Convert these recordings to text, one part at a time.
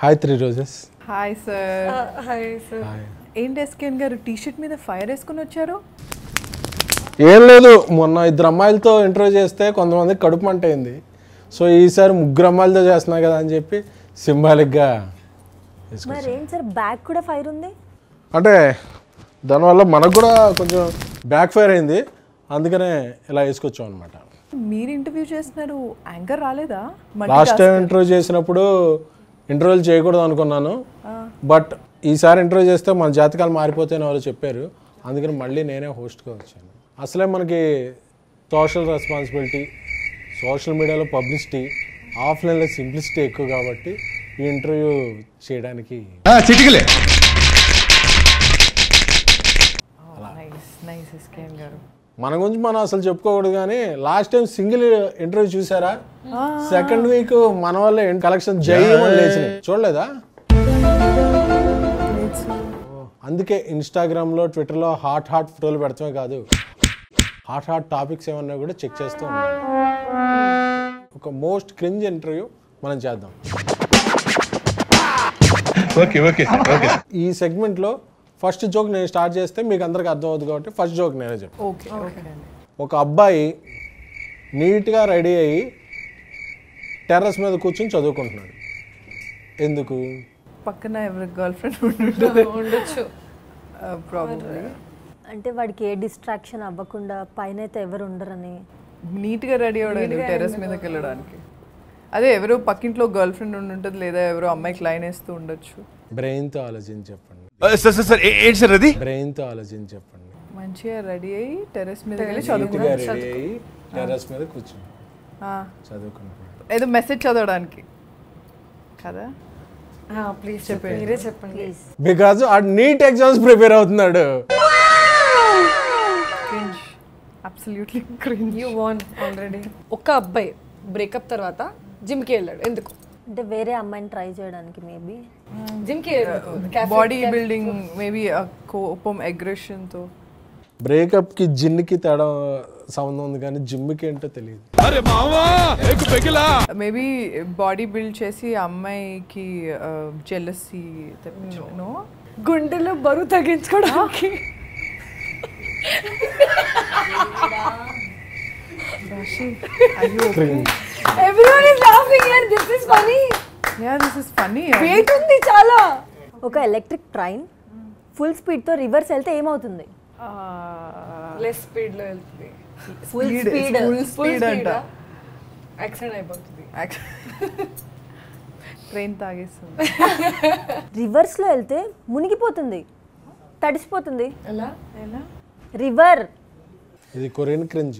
Hi 3 roses. Hi sir. Hi sir. ఏంటి ఎస్కేన్ గారు T-shirt మీద ఫైర్ వేసుకుని వచ్చారు? ఏం లేదు, మొన్న 2 అమ్మాయిలతో ఇంటర్వ్యూ చేస్తే కొంతమంది కడుపు మంట అయింది. సో ఈసారి 3 అమ్మాయిలతో చేస్తున్నా కదా అని చెప్పి సింబాలిక్గా మరి ఏం సార్ బ్యాక్ కూడా ఫైర్ ఉంది అంటే దానివల్ల మనకు కూడా కొంచెం బ్యాక్ ఫైర్ అయింది, అందుకనే ఇలా వేసుకొచ్చాం అనమాట. మీరు ఇంటర్వ్యూ చేస్తున్నారు, యాంకర్ రాలేదా? లాస్ట్ టైం ఇంటర్వ్యూ చేసినప్పుడు ఇంటర్వ్యూలు చేయకూడదు అనుకున్నాను, బట్ ఈసారి ఇంటర్వ్యూ చేస్తే మన జాతకాలు మారిపోతాయని వాళ్ళు చెప్పారు, అందుకని మళ్ళీ నేనే హోస్ట్గా వచ్చాను. అసలే మనకి సోషల్ రెస్పాన్సిబిలిటీ, సోషల్ మీడియాలో పబ్లిసిటీ, ఆఫ్లైన్లో సింప్లిసిటీ ఎక్కువ కాబట్టి ఈ ఇంటర్వ్యూ చేయడానికి మన గురించి మనం అసలు చెప్పుకోకూడదు. కానీ లాస్ట్ టైం సింగిల్ ఇంటర్వ్యూ చూసారా? సెకండ్ వీక్ మన వల్ల కలెక్షన్ జైమని లేచినాయి, చూడలేదా? అందుకే ఇన్స్టాగ్రామ్లో ట్విట్టర్లో హాట్ ఫోటోలు పెడతామే కాదు, హాట్ టాపిక్స్ ఏమన్నా కూడా చెక్ చేస్తూ ఉన్నాం. ఒక మోస్ట్ క్రింజ్ ఇంటర్వ్యూ మనం చేద్దాం. ఈ సెగ్మెంట్లో ఫస్ట్ జోక్ నేను స్టార్ట్ చేస్తే మీకు అందరికి అర్థం అవుతుంది కాబట్టి ఫస్ట్ జోక్ నేనే చెప్తాను. ఒక అబ్బాయి నీట్గా రెడీ అయ్యి టెర్రస్ మీద కూర్చొని చదువుకుంటున్నాడు. ఎందుకు? పక్కన ఎవరి గర్ల్ ఫ్రెండ్ ఉండొచ్చు ప్రాబ్లీ. అంటే వాడికి ఏ డిస్ట్రాక్షన్ అవ్వకుండా పైన అయితే ఎవరు ఉండరని నీట్గా రెడీ అవ్వడానికి టెర్రస్ మీదకి వెళ్ళడానికి. అదే ఎవరో పక్కింట్లో గర్ల్ ఫ్రెండ్ ఉంటుంది, లేదా ఎవరో అమ్మాయికి లైన్ వేస్తూ ఉండొచ్చు. బ్రెయిన్తో ఆలోచించి చెప్పండి. బ్రెయిన్తో ఆలోచించి చెప్పండి. మంచిగా రెడీ అయ్యి టెర్రస్ మీద వెళ్ళి టెర్రస్ మీద కూర్చొని చదువుకుంటున్నాడు. ఏదో మెసేజ్ చదవడానికి కదా? ప్లీజ్ చెప్పండి, మీరే చెప్పండి. బికాజ్ ఆ నీట్ ఎగ్జామ్స్ ప్రిపేర్ అవుతున్నాడు. Absolutely cringe. You want already. ఒక అబ్బాయి బ్రేకప్ తర్వాత జిమ్కి వెళ్ళాడు. ఎందుకు? అంటే వేరే అమ్మాయిని ట్రై చేయడానికి. మేబీ జిమ్కి బాడీ బిల్డింగ్, మేబీ కోపం, అగ్రెషన్తో. బ్రేకప్కి జిమ్కి తేడా సంబంధం ఉంది కానీ జిమ్కి ఏంటో తెలియదు. మేబీ బాడీ బిల్డ్ చేసి అమ్మాయికి జెలసీ, గుండెలో బరువు తగ్గించుకోవడానికి. Everyone is laughing here. This is funny. Yeah, this is funny. Weight ఉంది చాలా. ఒక ఎలక్ట్రిక్ ట్రైన్ ఫుల్ స్పీడ్తో రివర్స్ వెళ్తే ఏమవుతుంది? లెస్ స్పీడ్లో వెళ్తుంది. ఫుల్ స్పీడ్ అంట. యాక్సిడెంట్ అయిపోతుంది. ట్రైన్ తాగేస్తుంది. రివర్స్లో వెళ్తే మునిగిపోతుంది, తడిసిపోతుంది. ఎలా? రివర్. ఇది కొరియన్ క్రింజ్.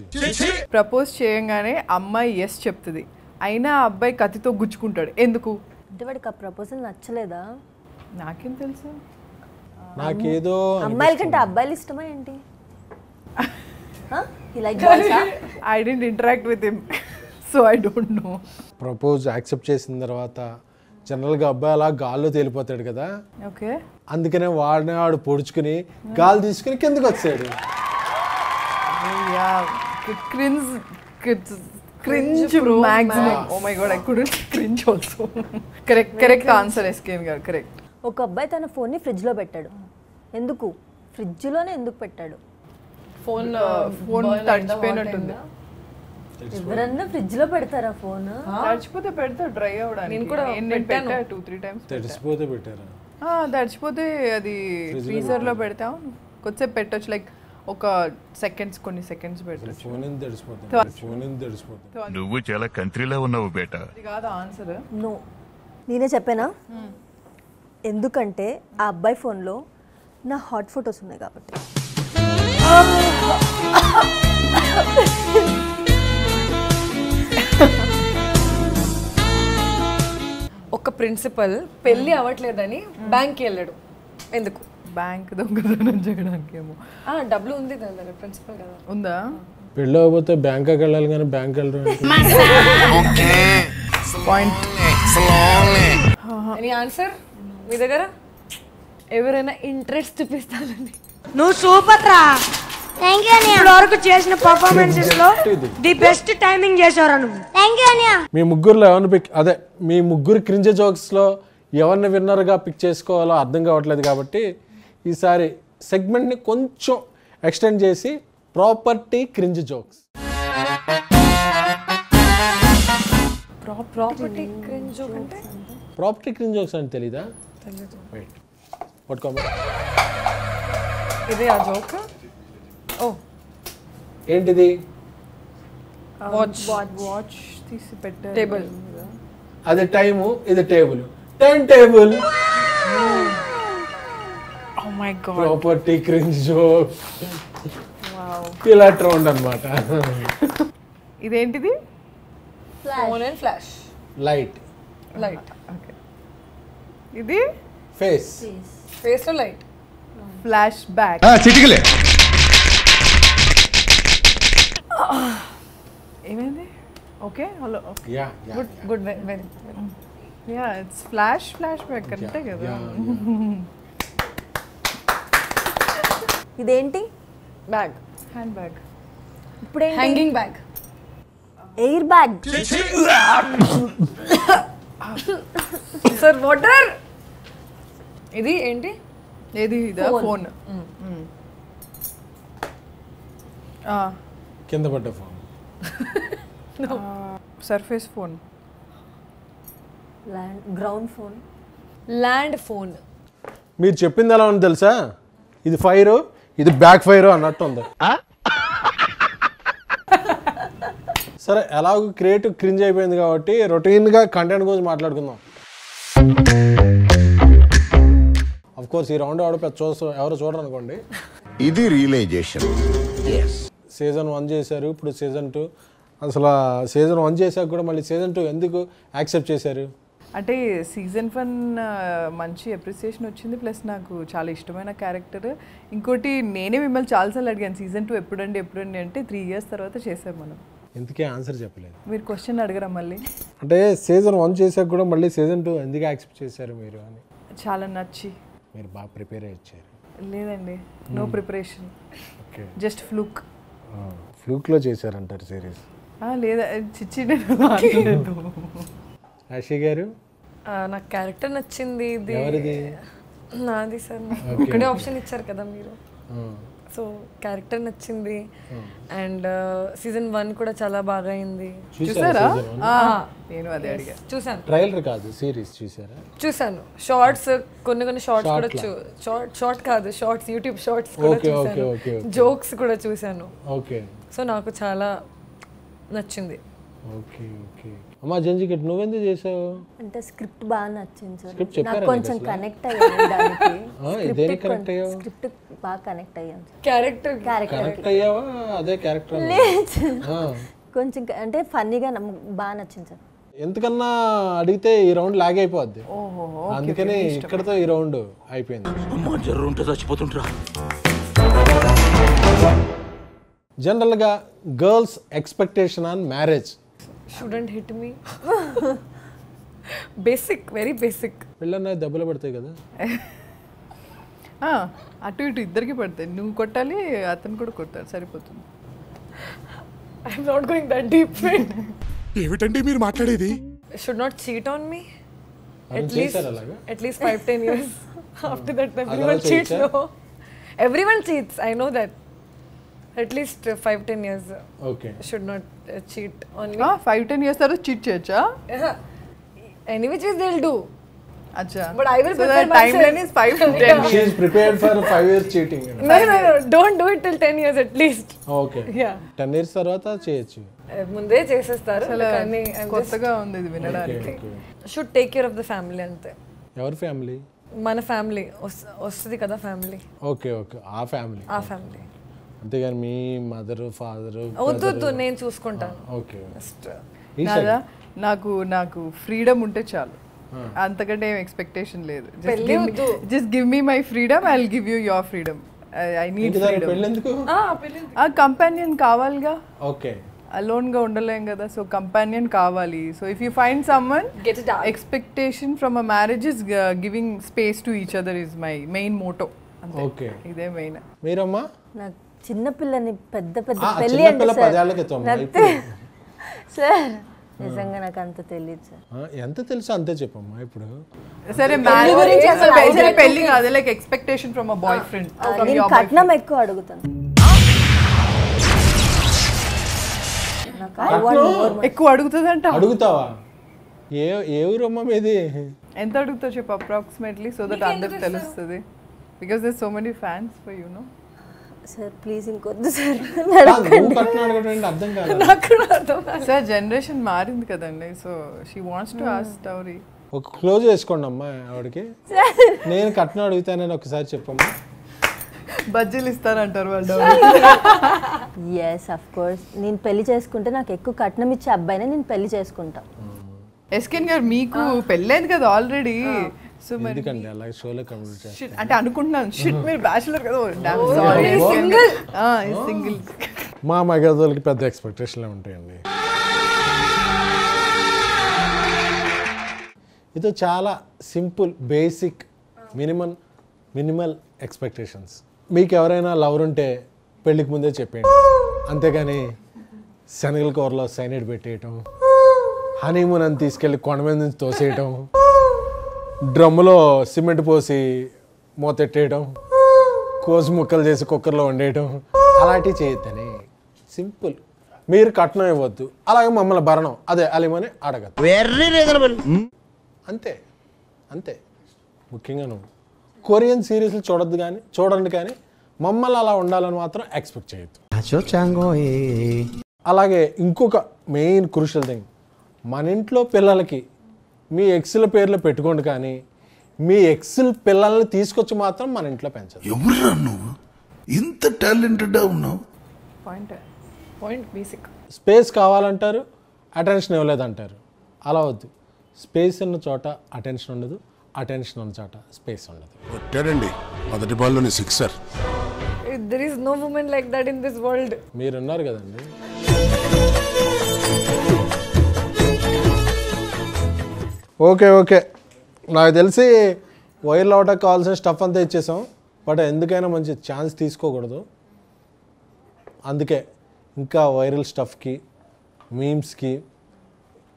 ప్రపోజ్ చేయంగానే అమ్మాయి ఎస్ చెప్తుంది, అయినా అబ్బాయి కత్తితో గుచ్చుకుంటాడు. ఎందుకు? అంటే వాడికి ఆ ప్రపోజల్ నచ్చలేదా? నాకేం తెలుసు. నాకేదో అమ్మాయిల కంటే అబ్బాయిలు ఇష్టమా ఏంటి? I didn't interact with him, so I don't know. Propose accept చేసిన తర్వాత జనరల్గా అబ్బాయి అలా గాల్లో తేలిపోతాడు కదా. ఓకే. అందుకనే వాడు పొడుచుకుని గాలి తీసుకుని కిందకి వచ్చాడు. Cringe maximum. Oh my god, I couldn't cringe also. Correct answer, SKM garu. Correct. ఒక అబ్బాయి తన ఫోన్ని ఫ్రిడ్జ్లో పెట్టాడు. ఎందుకు? ఫ్రిడ్జ్లోనే ఎందుకు పెట్టాడు? ఫోన్ తడిచిపోయినట్టుంది. ఎవరన్నా ఫ్రిడ్జ్లో పెడతారా ఫోన్? తడిచిపోతే పెడతా డ్రై అవ్వడానికి. నేను కూడా పెట్టా 2-3 times. తడిచిపోతే పెట్టారా? తడిచిపోతే అది ఫ్రీజర్లో పెడతాం, కొద్దిసేపు పెట్టొచ్చు. లైక్ ఒక కొన్ని సెకండ్స్ పెట్టొచ్చు. నువ్వు చాలా కంట్రీలో ఉన్నావు బేటా. ఇది కాదు ఆన్సర్. నో, నేనే చెప్పానా? ఎందుకంటే ఆ అబ్బాయి ఫోన్లో నా హాట్ ఫొటోస్ ఉన్నాయి కాబట్టి. ఒక ప్రిన్సిపల్ పెళ్లి అవ్వట్లేదని బ్యాంక్కి వెళ్ళాడు. ఎందుకు? బ్యాంక్ దొంగతనం చేయడానికి ఏమో. డబ్బులు ఉంది దాని ప్రిన్సిపల్ కదా. ఉందా? పెళ్ళి అవ్వకపోతే బ్యాంకాకి వెళ్ళాలి కానీ బ్యాంక్ వెళ్ళడం. ఎనీ ఆన్సర్ మీ దగ్గర? ఎవరైనా ఇంట్రెస్ట్ చూపిస్తానండి. నువ్వు సూపర్ రా. థ్యాంక్ యూ అన్నయ్య. ఇప్పుడు వరకు చేసిన పర్ఫార్మెన్సెస్ లో ది బెస్ట్ టైమింగ్ చేశారు నువ్వు. థ్యాంక్ యూ అన్నయ్య. మీ ముగ్గురులో ఏమన్నా అదే మీ ముగ్గురు క్రింజ్ జోక్స్ లో ఎవరిని విన్నర్గా పిక్ చేసుకోవాలో అర్థం కావట్లేదు కాబట్టి ఈసారి సెగ్మెంట్ని కొంచెం ఎక్స్టెండ్ చేసి property cringe jokes. Property cringe joke అంటే ప్రాపర్టీ క్రింజ్ జోక్స్ అని తెలీదా? వెయిట్ పట్టుకోమా. ఇదే ఆ జోక్. ఓ ఏంటిది? వాచ్ తీసి పెట్టారు. టేబుల్. అది టైము, ఇది table. Time table. Oh my god. Property cringe joke. ఇలా ట్రౌండ్ అనమాట. ఇదేంటిది? Phone and flash. Light. Light. Okay. ఇది ఫేస్. ఫేస్ లో లైట్. Flash back. చిటికలే. ఏమైంది? Okay hello. Ya good very. Ya it's flash back అంటే కదా. ఇదేంటి? బ్యాగ్. Hand bag. ఇప్పుడేంటి? Hanging bag. Air bag. Sir water. ఇది ఏంటి? ఏది? ఇదా? ఫోన్. కింద పడ్డ phone. Surface phone. Ground phone. Land phone. మీరు చెప్పింది ఎలా ఉంది తెలుసా? ఇది ఫైర్, ఇది బ్యాక్ ఫైర్ అన్నట్టు ఉంది. సరే ఎలాగో క్రియేటివ్ క్రింజ్ అయిపోయింది కాబట్టి రొటీన్గా కంటెంట్ గురించి మాట్లాడుకుందాం. అఫ్ కోర్స్ ఈ రౌండ్ ఎవరు చూడరు అనుకోండి. ఇది రియలైజేషన్. సీజన్ 1 చేశారు, ఇప్పుడు సీజన్ 2. అసలు సీజన్ 1 చేశాక కూడా మళ్ళీ సీజన్ 2 ఎందుకు యాక్సెప్ట్ చేశారు? అంటే సీజన్ 1 మంచి అప్రిసియేషన్ వచ్చింది, ప్లస్ నాకు చాలా ఇష్టమైన క్యారెక్టర్. ఇంకోటి నేనే మిమ్మల్ని చాలాసార్లు అడిగాను సీజన్ 2 ఎప్పుడండి అంటే 3 years తర్వాత చేసాం మనం. ఎందుకే ఆన్సర్ చెప్పలేదు? మీరు క్వశ్చన్ అడగరా మళ్ళీ? అంటే సీజన్ 1 చేశాక కూడా మళ్ళీ సీజన్ 2 ఎందుకు యాక్సెప్ట్ చేశారు మీరు అని. చాలా నచ్చి. మీరు బాగా ప్రిపేర్ అయ్యి వచ్చారు? లేదండి, no preparation, okay. Just fluke. ఫ్లూక్లో చేశారంటారు సిరీస్? లేదా చిచ్చి నేను. రాశి గారు? నాకు క్యారెక్టర్ నచ్చింది. ఇది ఎవరిది? నాది సార్. ఒకటే ఆప్షన్ ఇచ్చారు కదా మీరు, సో క్యారెక్టర్ నచ్చింది. అండ్ సీజన్ 1 కూడా చాలా బాగా అయింది. చూసారా? నేను అదే అడిగా. చూసాను. ట్రైలర్ కాదు, సిరీస్ చూసారా? చూసాను. షార్ట్స్, కొన్ని షార్ట్స్ కూడా షార్ట్ కాదు, షార్ట్స్, యూట్యూబ్ షార్ట్స్ కూడా చూసాను. జోక్స్ కూడా చూసాను. ఓకే. సో నాకు చాలా నచ్చింది. ఓకే. అమ్మా జంజికెట్ నువ్వెందుకు చేసావు? అంటే స్క్రిప్ట్ బాగా నచ్చింది సార్. స్క్రిప్ట్ చెప్పారా? నాకు కొంచెం కనెక్ట్ అయ్యాను దానికి. దేనికి కనెక్ట్ అయ్యావు? స్క్రిప్ట్ బాగా కనెక్ట్ అయ్యాను. క్యారెక్టర్ కనెక్ట్ అయ్యావా? అదే క్యారెక్టర్ కొంచెం అంటే ఫన్నీగా బాగా నచ్చింది సార్. ఎంతకన్నా అడిగితే ఈ రౌండ్ లాగ్ అయిపోద్ది. అందుకని ఇక్కడతో ఈ రౌండ్ అయిపోయింది. జనరల్గా girls expectation on marriage shouldn't hit me. Basic, very basic. పెళ్ళన్నా దెబ్బలు పడతాయి కదా. అటు ఇటు ఇద్దరికి పడతాయి. నువ్వు కొట్టాలి, అతను కూడా కొట్టాలి, సరిపోతుంది. I'm not going that deep. ఏమిటండి మీరు మాట్లాడేది? Should not cheat on me. At least 5-10 years. After that, everyone cheats. No, everyone cheats. I know that. At least 5-10 years. Okay. Should not cheat on me. 5-10 years తర్వాత cheat చేయొచ్చా? Any which ways they'll do. అచ్చా. But I will prepare myself. Timeline is 5 to 10 She is prepared for 5 years cheating. No. Don't do it till 10 years at least. Okay. Yeah. 10 years తర్వాత చేయొచ్చు. ముందే చేసేస్తారు. కానీ కొత్తగా ఉంది ఇది వినడానికి. Should take care of the family అంతే. ఎవరి ఫ్యామిలీ? మన ఫ్యామిలీ వస్తుంది కదా, ఫ్యామిలీ. ఓకే. ఆ ఫ్యామిలీ. అంతేగాని మీ మదర్ ఫాదర్ వద్దు, నేను చూసుకుంటాను. ఓకే. నాకు ఫ్రీడమ్ ఉంటే చాలు, అంతకంటే ఏం ఎక్స్పెక్టేషన్ లేదు. Just give me my freedom, I will give you your freedom. I need freedom. Companion కావాలిగా. ఓకే. అలోన్ గా ఉండలేం కదా, సో కంపానియన్ కావాలి. So if you find someone, expectation from a marriage is giving space to each other is my main motto. Okay. ఇదే main. మీరమ్మా? నాకు చిన్న పిల్లని పెద్ద పెళ్లి అంటే సార్ నిజంగా నాకు అంత తెలియదు సార్. ఎంత తెలుసో అంతే చెప్పమ్మా. ఇప్పుడు సరే పెళ్లి కాదు, like expectation from a boy friend. నేను కట్నం ఎక్కువ అడుగుతాను. ఎక్కువ అడుగుతుందంట. అడుగుతావా? ఏ ఊరమ్మా మీది? ఎంత అడుగుతావు చెప్పు అప్రాక్సిమేట్లీ, సో దట్ అందరికి తెలుస్తుంది. Because there so many fans for you know. Sir please ఇంకొద్దు సార్. అర్థం కాదు సార్, జనరేషన్ మారింది కదండి, so she wants to ask dowry. ఒక క్లోజ్ చేసుకోండి అమ్మా ఆవిడకి. నేను కట్నం అడుగుతానని ఒకసారి చెప్పమ్మా. బజ్జీలు ఇస్తారంటారు వాళ్ళు. Yes of course. నేను పెళ్లి చేసుకుంటే నాకు ఎక్కువ కట్నం ఇచ్చే అబ్బాయినే నేను పెళ్లి చేసుకుంటా. ఎస్కెన్ గారు మీకు పెళ్ళైంది కదా ఆల్రెడీ, సో మరి ఎందుకండి అలాగే షోలో కంప్లీట్ చేస్తాను అంటే అనుకుంటున్నాను. షిట్ మీరు బ్యాచులర్ కదా, సింగిల్. మా మగదోళ్ళకి పెద్ద ఎక్స్పెక్టేషన్లే ఉంటాయండి. ఇది చాలా సింపుల్, బేసిక్, మినిమల్ ఎక్స్పెక్టేషన్స్. మీకు ఎవరైనా లవర్ ఉంటే పెళ్ళికి ముందే చెప్పేయండి, అంతేగాని శనగల కూరలో సైనైడ్ పెట్టేయటం, హనీమూన్ అని తీసుకెళ్ళి కొండ మీద నుంచి తోసేయటం, డ్రమ్ములో సిమెంట్ పోసి మూతెట్టేయడం, కోసి ముక్కలు చేసి కుక్కర్లో వండేయటం, అలాంటివి చేయొద్దని. సింపుల్. మీరు కట్నం ఇవ్వద్దు, అలాగే మమ్మల్ని భరణం అదే అలిమని అడగద్దు. అంతే. ముఖ్యంగా నువ్వు కొరియన్ సిరీస్లు చూడండి కానీ మమ్మల్ని అలా ఉండాలని మాత్రం ఎక్స్పెక్ట్ చేయొద్దు. అలాగే ఇంకొక మెయిన్ క్రూషియల్ థింగ్, మన ఇంట్లో పిల్లలకి మీ ఎక్స్ల పేర్లు పెట్టుకోండి, కానీ మీ ఎక్స్ల పిల్లల్ని తీసుకొచ్చి మాత్రం మన ఇంట్లో పెంచదు. ఎవరురా నువ్వు ఇంత టాలెంటెడ్ ఉన్నావు? Point basic. స్పేస్ కావాలంటారు, అటెన్షన్ ఇవ్వలేదంటారు. అలా వద్దు. స్పేస్ ఉన్న చోట అటెన్షన్ ఉండదు, అటెన్షన్ ఉన్న చోట స్పేస్ ఉండదు. కొట్టాడండి మొదటి బాల్లోని sixer. There is no woman like that in this world. మీరున్నారు కదండి. ఓకే నాకు తెలిసి వైరల్ అవడానికి కావాల్సిన స్టఫ్ అంతా ఇచ్చేసాం. బట్ ఎందుకైనా మంచి ఛాన్స్ తీసుకోకూడదు. అందుకే ఇంకా వైరల్ స్టఫ్కి, మీమ్స్కి,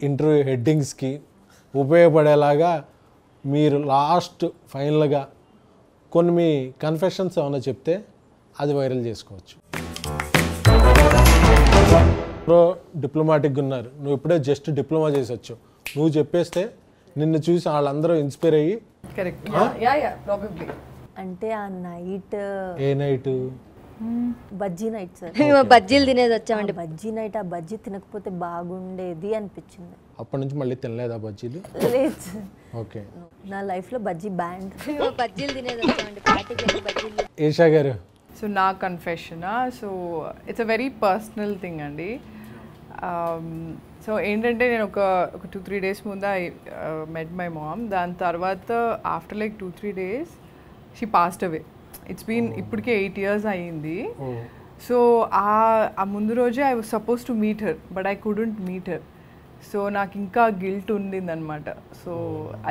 ఇంటర్వ్యూ హెడ్డింగ్స్కి ఉపయోగపడేలాగా మీరు లాస్ట్ ఫైనల్గా కొన్ని మీ కన్ఫెషన్స్ ఏమైనా చెప్తే అది వైరల్ చేసుకోవచ్చు. డిప్లొమాటిక్గా ఉన్నారు, నువ్వు ఇప్పుడే జస్ట్ డిప్లొమా చేసొచ్చు. నువ్వు చెప్పేస్తే నిన్ను చూసి వాళ్ళందరూ ఇన్స్పైర్ అయ్యి కరెక్ట్. ప్రాబబ్లీ. అంటే ఆ నైట్, ఏ నైట్? Bajji night sir. బజ్జీలు తినేది వచ్చామండి. బజ్జీ నైట్, ఆ బజ్జీ తినకపోతే బాగుండేది అనిపించింది. అప్పటి నుంచి మళ్ళీ తినలేదా బజ్జీలు? లేదు సార్. ఓకే. నా లైఫ్లో బజ్జీ బ్యాండ్. బజ్జీలు తినేది వచ్చామండి, పార్టీకి బజ్జీలు. ఏషా గారు. సో నా కన్ఫెషనా, so it's a very personal thing అండి. సో ఏంటంటే నేను ఒక 2-3 days ముందు ఐ మెట్ మై మామ్. దాని తర్వాత after like 2-3 days she passed away. It's been ఇప్పటికే 8 years అయ్యింది. సో ఆ ముందు రోజే I was supposed to meet her, but I couldn't meet her. So నాకు ఇంకా గిల్ట్ ఉండిందనమాట. సో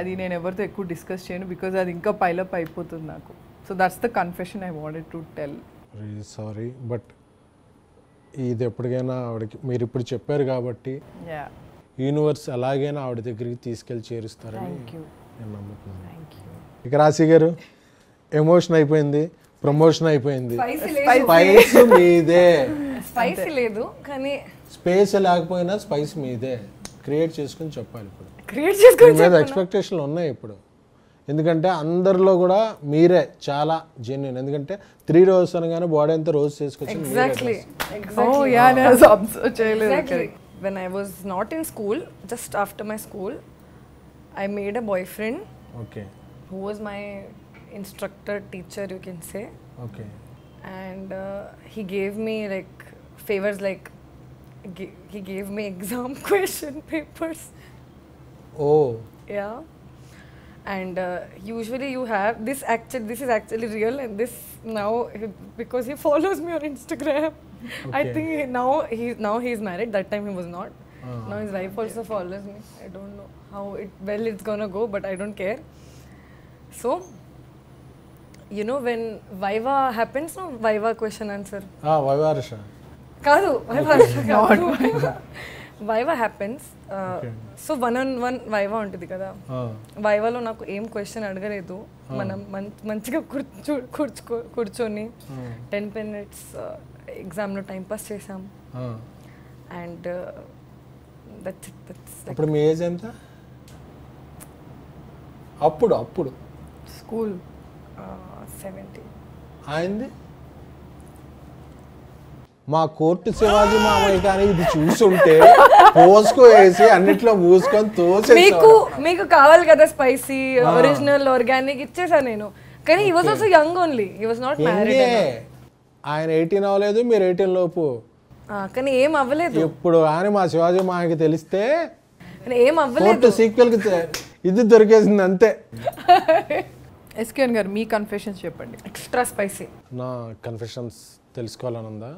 అది నేను ఎవరితో ఎక్కువ డిస్కస్ చేయను, బికాజ్ అది ఇంకా పైలప్ అయిపోతుంది నాకు. So that's the confession I wanted to tell. Sorry, but ఇది ఎప్పటికైనా ఆవిడకి మీరు ఇప్పుడు చెప్పారు కాబట్టి యూనివర్స్ అలాగైనా ఆవిడ దగ్గరికి తీసుకెళ్ళి చేరుస్తారని నేను నమ్ముతున్నాను. ఇక రాశి గారు, ఎమోషన్ అయిపోయింది, ప్రమోషన్ అయిపోయింది, స్పైస్ మీదే. స్పైసీ లేదు కానీ స్పేస్ లేకపోయినా స్పైస్ మీదే. క్రియేట్ చేసుకుని చెప్పాలి. ఇప్పుడు క్రియేట్ చేసుకుని మీద ఎక్స్పెక్టేషన్లు ఉన్నాయి ఇప్పుడు. ఎందుకంటే అందరిలో కూడా మీరే చాలా జెన్యున్. ఎందుకంటే 3 రోజెస్ అనగానే బాడీ అంతా రోజు చేసుకొచ్చి when I was not in school, just after my school, I made a boyfriend. Okay. Who was my instructor, teacher, you can say. Okay. And he gave me like favors, like he gave me exam question papers. Oh. Yeah. And usually you have this is actually real, and this now because he follows me on Instagram. Okay. I think now he's married. That time he was not. Now his wife also follows me. I don't know how it's gonna go, but I don't care. So you know when Viva happens, no, Viva question answer. Viva Arsha. Kadu, Viva Arsha. Viva happens. So 1-on-1 viva ఉంటుంది కదా, వైవాలో నాకు ఏం question అడగలేదు. మనం మంచిగా కూర్చొని 10 minutes ఎగ్జామ్లో time pass చేసాం. అండ్ అప్పుడు మీ ఏజ్ ఎంత? అప్పుడు స్కూల్ 17. అయింది. మా కోర్టు శివాజీ మామయ్య కానీ ఇది చూసుంటే పోసుకో వేసి అన్నిట్లో మూసుకొని తోసే. మీకు కావాలి కదా స్పైసీ ఒరిజినల్ ఆర్గానిక్ ఇచ్చేసా నేను. కానీ he was also young only, he was not married. ఆయన 18 అవ్వలేదు, మీరు 18 లోపు. కానీ ఏం అవ్వలేదు. ఇప్పుడు కానీ మా శివాజీ మామయ్యకి తెలిస్తే ఏం అవ్వలేదు. కోర్టు సీక్వెల్ కి ఇది దొరికేసింది అంతే. ఎస్కేఎన్ గారు మీ కన్ఫెషన్స్ చెప్పండి. Extra spicy. నా కన్ఫెషన్స్ తెలుసుకోవాలనుందా?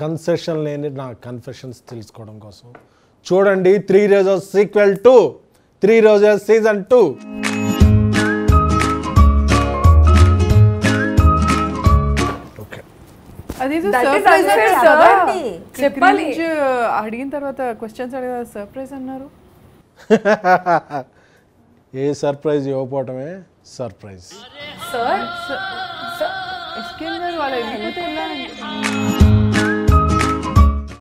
కన్సెషన్ లేని నా కన్ఫెషన్స్ తెలుసుకోవడం కోసం చూడండి 3 Roses సీక్వెల్ 2, 3 Roses సీజన్ 2. అదేదో That is సర్ప్రైజ్ unfair, కదా. చెప్పాలి. అడిగిన తర్వాత క్వశ్చన్స్ అడిగా సర్ప్రైజ్ అన్నారు. ఏ సర్ప్రైజ్ ఇవ్వకపోవటమే సర్ప్రైజ్. సార్ ఎస్కేఎన్ గారు వాళ్ళ వెళ్ళిపోతే ఎలా?